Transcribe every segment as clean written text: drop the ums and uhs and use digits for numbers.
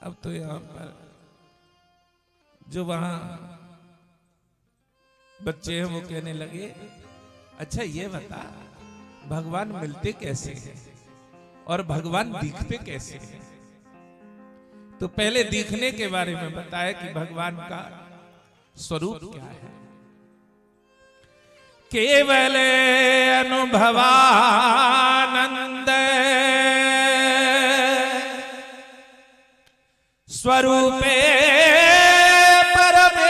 अब तो यहाँ पर जो वहां बच्चे हैं वो कहने लगे, अच्छा ये बता भगवान मिलते कैसे हैं और भगवान दिखते कैसे हैं। तो पहले दिखने के बारे में बताया कि भगवान का स्वरूप क्या है। केवल अनुभवानंद स्वरूपे परमेश्वरा।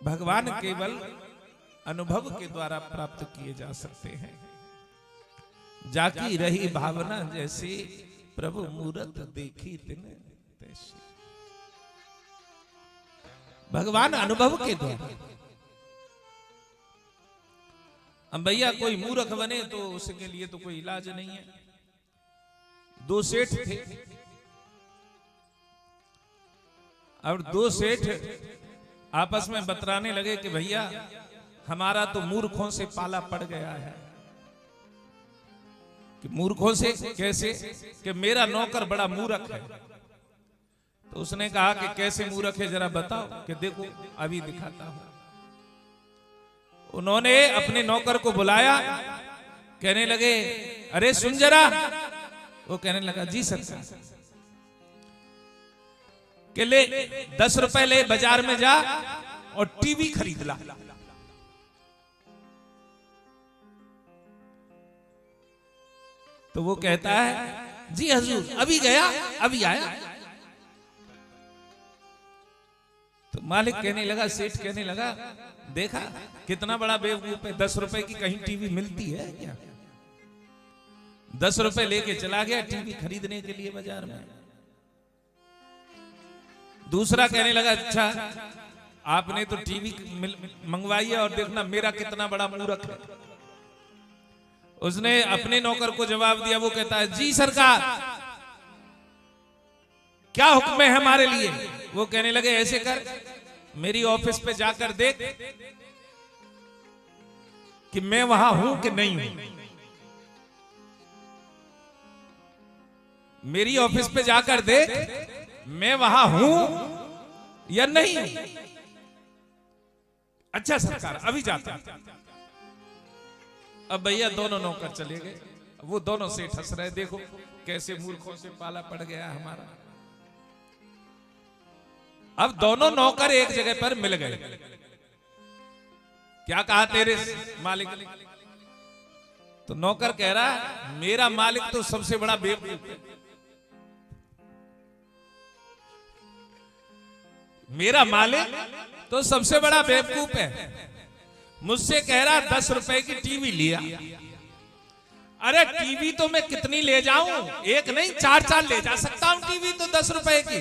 भगवान केवल अनुभव के द्वारा प्राप्त किए जा सकते हैं। जाकी रही भावना जैसे प्रभु मूरत देखी तिन तैसी। भगवान अनुभव के द्वारा। हम भैया कोई मूर्ख बने तो उसके लिए तो कोई इलाज नहीं है। दो सेठ थे और दो सेठ आपस में बतराने लगे कि भैया हमारा तो मूर्खों से पाला पड़ गया है। कि मूर्खों से कैसे? कि मेरा नौकर बड़ा मूर्ख है। तो उसने कहा कि कैसे मूर्ख है जरा बताओ। कि देखो अभी दिखाता हूं। उन्होंने अपने नौकर को बुलाया, कहने लगे अरे सुन जरा। वो कहने लगा जी सरकार। कि ले 10 रुपए ले बाजार में जा और टीवी खरीद ला। तो वो कहता है जी हजूर अभी गया अभी आया। तो मालिक कहने लगा, सेठ कहने लगा, देखा कितना बड़ा बेवकूफ है। 10 रुपए की कहीं टीवी मिलती है क्या? 10 रुपए लेके चला गया टीवी खरीदने के लिए बाजार में। दूसरा कहने लगा अच्छा आपने तो टीवी मंगवाई है और देखना मेरा कितना बड़ा मूर्ख है। उसने अपने नौकर को जवाब दिया। वो कहता है जी सरकार क्या हुक्म है हमारे लिए। वो कहने लगे ऐसे कर मेरी ऑफिस पे जाकर देख कि मैं वहां हूं कि नहीं हूं। मेरी ऑफिस पे जाकर देख मैं वहां हूं या नहीं हूं। अच्छा सरकार अभी जाता। अब भैया दोनों नौकर चले गए। वो दोनों सेठ हंस रहे, देखो कैसे मूर्खों से पाला पड़ गया हमारा। अब दोनों नौकर एक जगह पर मिल गए। क्या कहा तेरे मालिक ने? तो नौकर कह रहा मेरा मालिक तो सबसे बड़ा बेवकूफ है। मेरा मालिक तो सबसे बड़ा बेवकूफ है। मुझसे कह रहा 10 रुपए की टीवी लिया। अरे टीवी तो मैं कितनी ले जाऊं? एक नहीं 4 ले जा सकता हूं टीवी तो 10 रुपए की।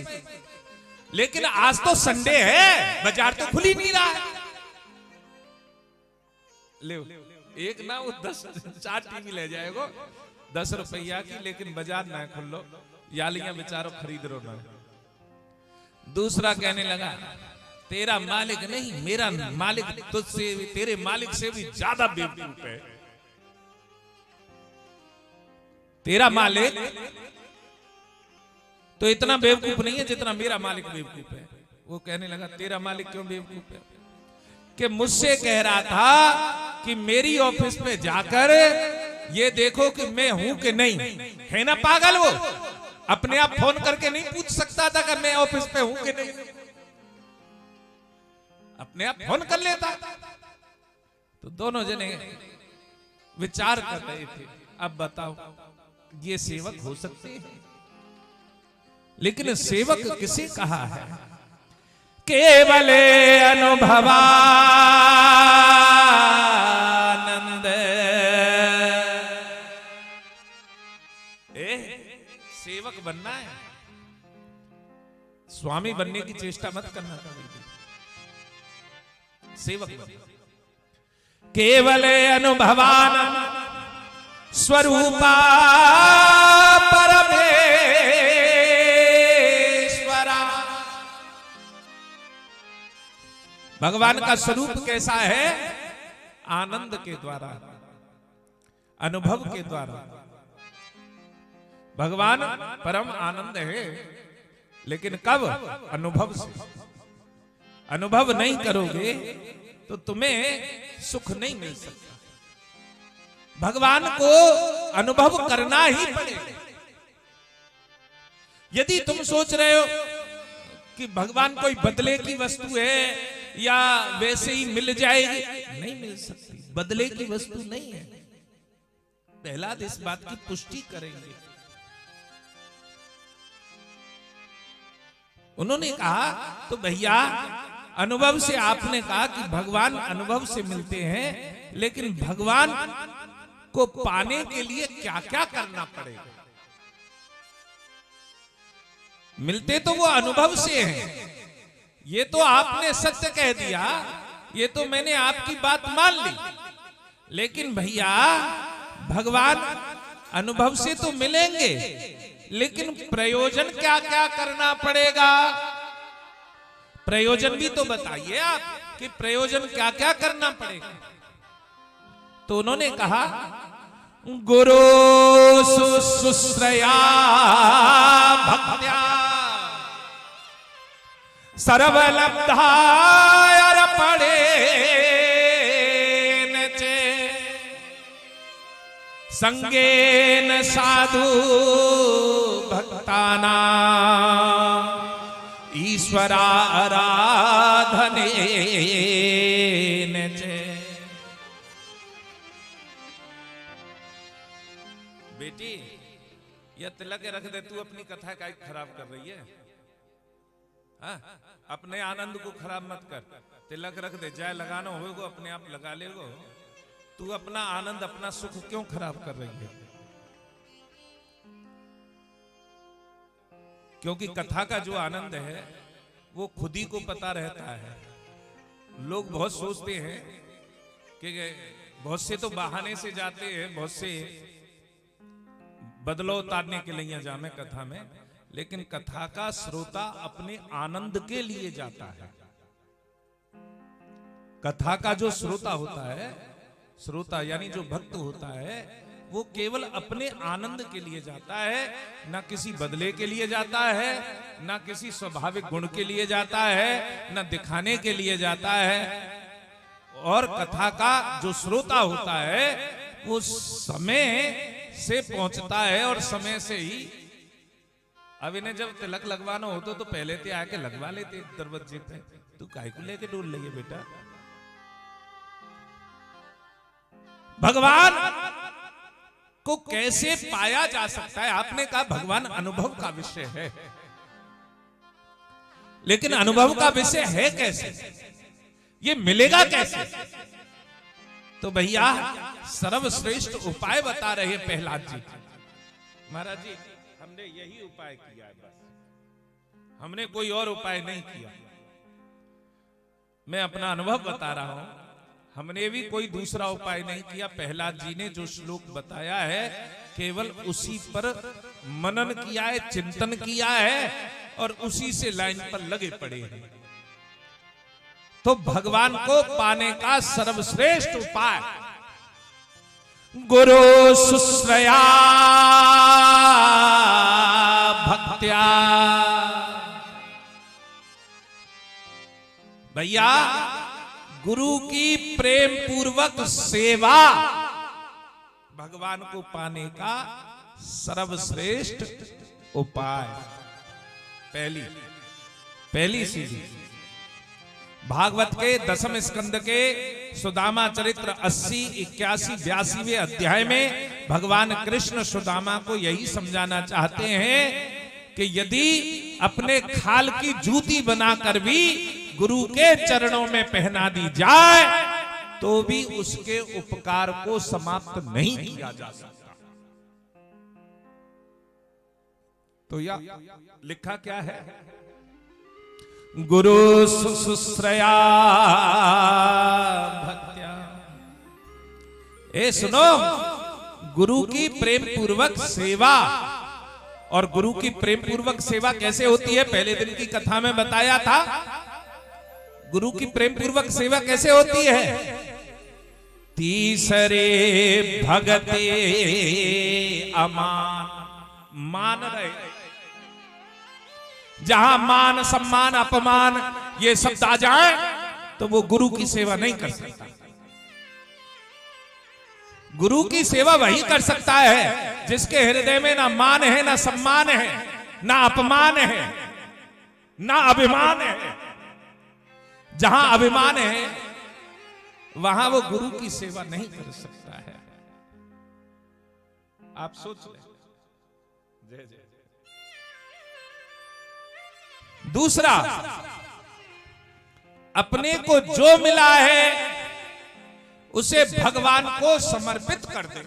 लेकिन आज तो संडे है बाजार तो खुल ही नहीं रहा है। ले एक ना वो 4 टीवी ले जाएगा 10 रुपया की, लेकिन बाजार ना खुल लो यालियां बेचारो खरीद रो ना। दूसरा कहने लगा तेरा मालिक नहीं मेरा मालिक तुझसे तेरे मालिक से भी ज्यादा बेवकूफ है। तेरा मालिक तो इतना बेवकूफ नहीं है जितना मेरा मालिक बेवकूफ है। वो कहने लगा तेरा मालिक क्यों बेवकूफ है? कि मुझसे कह रहा था कि मेरी ऑफिस पे जाकर ये देखो कि मैं हूं कि नहीं। है ना पागल? वो अपने आप फोन करके नहीं पूछ सकता था कि मैं ऑफिस पे हूं कि नहीं? अपने आप फोन कर लेता। तो दोनों जने विचार कर रहे थे अब बताओ ये सेवक हो सकते हैं? लेकिन सेवक किसे कहा है? केवल अनुभवानंद। सेवक बनना है, स्वामी बनने की चेष्टा मत करना कभी भी। सेवक बनना। केवल अनुभवानंद स्वरूपा परमेश्वरा। भगवान का स्वरूप कैसा है? आनंद के द्वारा। अनुभव के द्वारा। भगवान परम आनंद है, लेकिन कब? अनुभव से। अनुभव नहीं करोगे तो तुम्हें सुख नहीं मिल सकता। भगवान को अनुभव करना ही पड़ेगा। यदि तुम सोच रहे हो कि भगवान कोई बदले की वस्तु है या वैसे ही मिल जाएगी, नहीं मिल सकती। बदले की वस्तु नहीं है। प्रहलाद इस बात की पुष्टि करेंगे। उन्होंने कहा तो भैया अनुभव से, आपने कहा कि भगवान अनुभव से मिलते हैं, लेकिन भगवान को पाने के लिए क्या क्या करना पड़ेगा? मिलते तो वो अनुभव से हैं। ये तो आपने सत्य कह दिया, ये तो मैंने आपकी बात मान ली, लेकिन भैया भगवान अनुभव से तो मिलेंगे, लेकिन प्रयोजन क्या क्या करना पड़ेगा? प्रयोजन भी तो बताइए आप कि प्रयोजन क्या क्या करना पड़ेगा। तो उन्होंने कहा गुरु शुश्रया भक्त्या सर्वलब्धायर पड़े नचे संगेन साधु भक्ताना ईश्वरा आराधने नचे। बेटी यह तिलक रख दे, तू अपनी कथा का खराब कर रही है। हाँ? अपने आनंद को खराब मत कर। तिलक रख दे, जाए लगाना होगा अपने आप लगा लेगो। तू अपना आनंद, अपना सुख क्यों खराब कर रही है? क्योंकि कथा का जो आनंद है वो खुद ही को पता रहता है। लोग बहुत सोचते हैं कि बहुत से तो बहाने से जाते हैं, बहुत से बदलाव उतारने के लिए जामे कथा में, लेकिन कथा का श्रोता अपने आनंद के लिए जाता है। कथा का जो श्रोता होता है, श्रोता यानी जो भक्त होता है, वो केवल अपने आनंद के लिए जाता है, ना किसी बदले के लिए जाता है, ना किसी स्वाभाविक गुण के लिए जाता है, ना दिखाने के लिए जाता है। और कथा का जो श्रोता होता है वो समय से पहुंचता है और समय से ही। अब इन्हें जब तिलक लगवाना होता तो पहले ते आके लगवा लेते दरवाजे पे। तू काहे को लेके डोल लगे बेटा? भगवान को कैसे पाया जा सकता है? आपने कहा भगवान अनुभव का विषय है, लेकिन अनुभव का विषय है कैसे? ये मिलेगा कैसे? तो भैया सर्वश्रेष्ठ उपाय बता रहे हैं प्रहलाद जी। महाराज जी हमने यही उपाय किया है, बस हमने कोई और उपाय नहीं किया। मैं अपना अनुभव बता रहा हूं, हमने भी कोई दूसरा उपाय नहीं किया। प्रहलाद जी ने जो श्लोक बताया है केवल उसी पर मनन किया है, चिंतन किया है और उसी से लाइन पर लगे पड़े हैं। तो भगवान को पाने का सर्वश्रेष्ठ उपाय गुरु शुश्रया भक्त्या। भैया गुरु की प्रेम पूर्वक सेवा भगवान को पाने का सर्वश्रेष्ठ उपाय। पहली सीढ़ी भागवत के 10वें स्कंद के सुदामा चरित्र 80, 81, 82वें अध्याय में भगवान कृष्ण सुदामा को यही समझाना चाहते हैं कि यदि अपने खाल की जूती बनाकर भी गुरु के चरणों में पहना दी जाए तो भी उसके उपकार को समाप्त नहीं किया जा सकता। तो या लिखा क्या है? गुरु शुश्रया भक्त्या। ए सुनो, गुरु की प्रेम पूर्वक सेवा। और गुरु की प्रेम पूर्वक सेवा कैसे होती है? पहले दिन की कथा में बताया था। गुरु की प्रेम पूर्वक सेवा कैसे होती है? तीसरे भगते अमान, मान रहे, जहां मान सम्मान अपमान ये शब्द आ जाए तो वो गुरु की सेवा नहीं कर सकता। गुरु की सेवा वही कर सकता है जिसके हृदय में ना मान है, ना सम्मान है, ना अपमान है, ना अभिमान है। जहां अभिमान है वहां वो गुरु की सेवा नहीं कर सकता है। आप सोच लें। जय जय। दूसरा, अपने को जो मिला है उसे भगवान को समर्पित कर दे।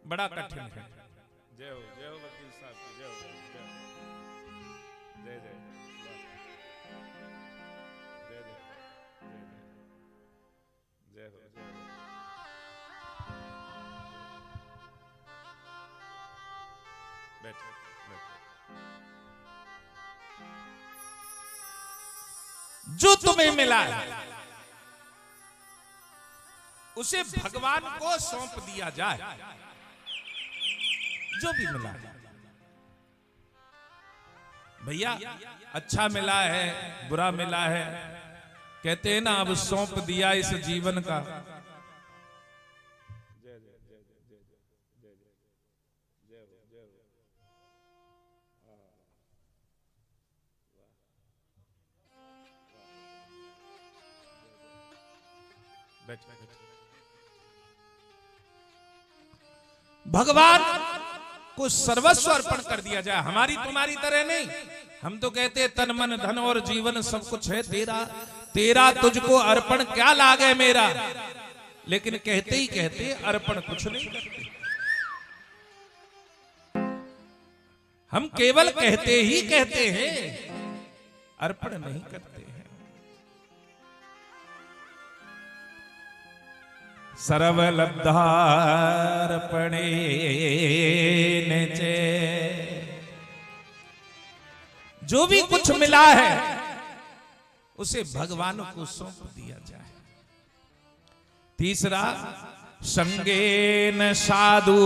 बड़ा कठिन है। जय हो, जय हो वकील साहब, जय हो, जय जय, जय जय, जय हो, जय हो। बैठो, जो तुम्हें मिला है उसे भगवान को सौंप दिया जाए। जो भी मिला है भैया, अच्छा मिला है, बुरा मिला है, कहते हैं ना अब सौंप दिया इस जीवन का। भगवान को सर्वस्व अर्पण कर दिया जाए, हमारी तुम्हारी तरह नहीं। हम तो कहते हैं तन मन धन और जीवन सब कुछ है तेरा, तेरा तुझको अर्पण क्या लागे मेरा। लेकिन कहते ही कहते अर्पण कुछ नहीं करते। हम केवल कहते ही कहते हैं, अर्पण नहीं करते हैं। सर्वलब्धार्पणे चे, जो भी कुछ मिला है उसे भगवान को सौंप दिया जाए। तीसरा, संगेन साधु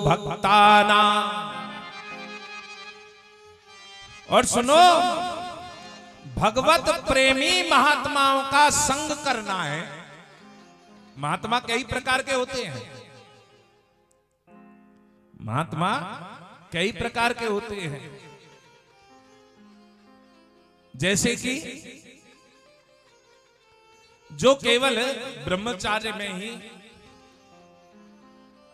भक्ताना। और सुनो, भगवत प्रेमी महात्माओं का संग करना है। महात्मा कई प्रकार के होते हैं, महात्मा कई प्रकार के होते हैं। जैसे कि जो केवल ब्रह्मचार्य में ही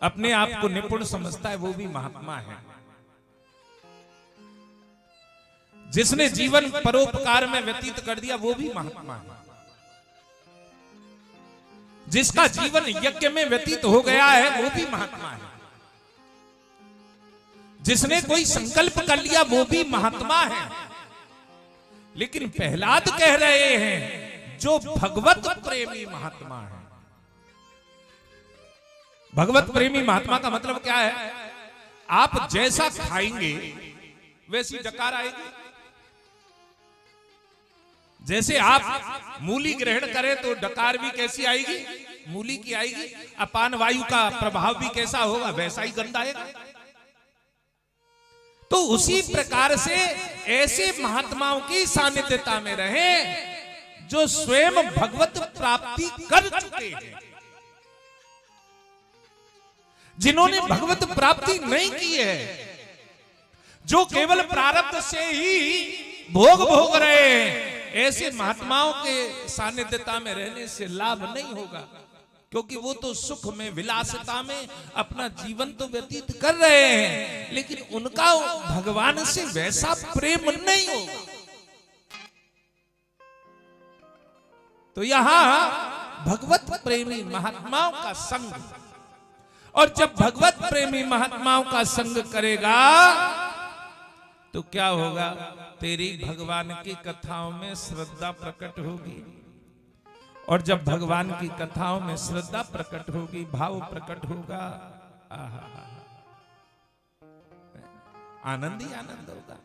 अपने आप को निपुण समझता है वो भी महात्मा है। जिसने जीवन परोपकार में व्यतीत कर दिया वो भी महात्मा है। जिसका जीवन यज्ञ में व्यतीत हो गया है वो भी महात्मा है। जिसने कोई संकल्प कर लिया वो भी महात्मा है। लेकिन प्रहलाद कह रहे हैं जो भगवत प्रेमी महात्मा है। भगवत प्रेमी महात्मा का मतलब क्या है? आप जैसा खाएंगे वैसी डकार आएगी। जैसे आप मूली ग्रहण करें तो डकार भी कैसी आएगी? मूली की आएगी। अपान वायु का प्रभाव भी कैसा होगा? वैसा ही गंध आएगा। तो उसी प्रकार से ऐसे महात्माओं की सानिध्यता में रहे जो स्वयं भगवत प्राप्ति कर चुके हैं। जिन्होंने भगवत प्राप्ति नहीं की है, जो केवल प्रारब्ध से ही भोग रहे हैं, ऐसे महात्माओं के सानिध्यता में रहने से लाभ नहीं होगा। क्योंकि वो तो सुख में, विलासिता में अपना जीवन तो व्यतीत कर रहे हैं, लेकिन उनका भगवान से वैसा प्रेम नहीं होगा। तो यहां भगवत प्रेमी महात्माओं का संग, और जब भगवत प्रेमी महात्माओं का संग करेगा तो क्या होगा? तेरी भगवान की कथाओं में श्रद्धा प्रकट होगी। और जब भगवान की कथाओं में श्रद्धा प्रकट होगी, भाव प्रकट होगा, आहा, आनंद ही आनंद होगा।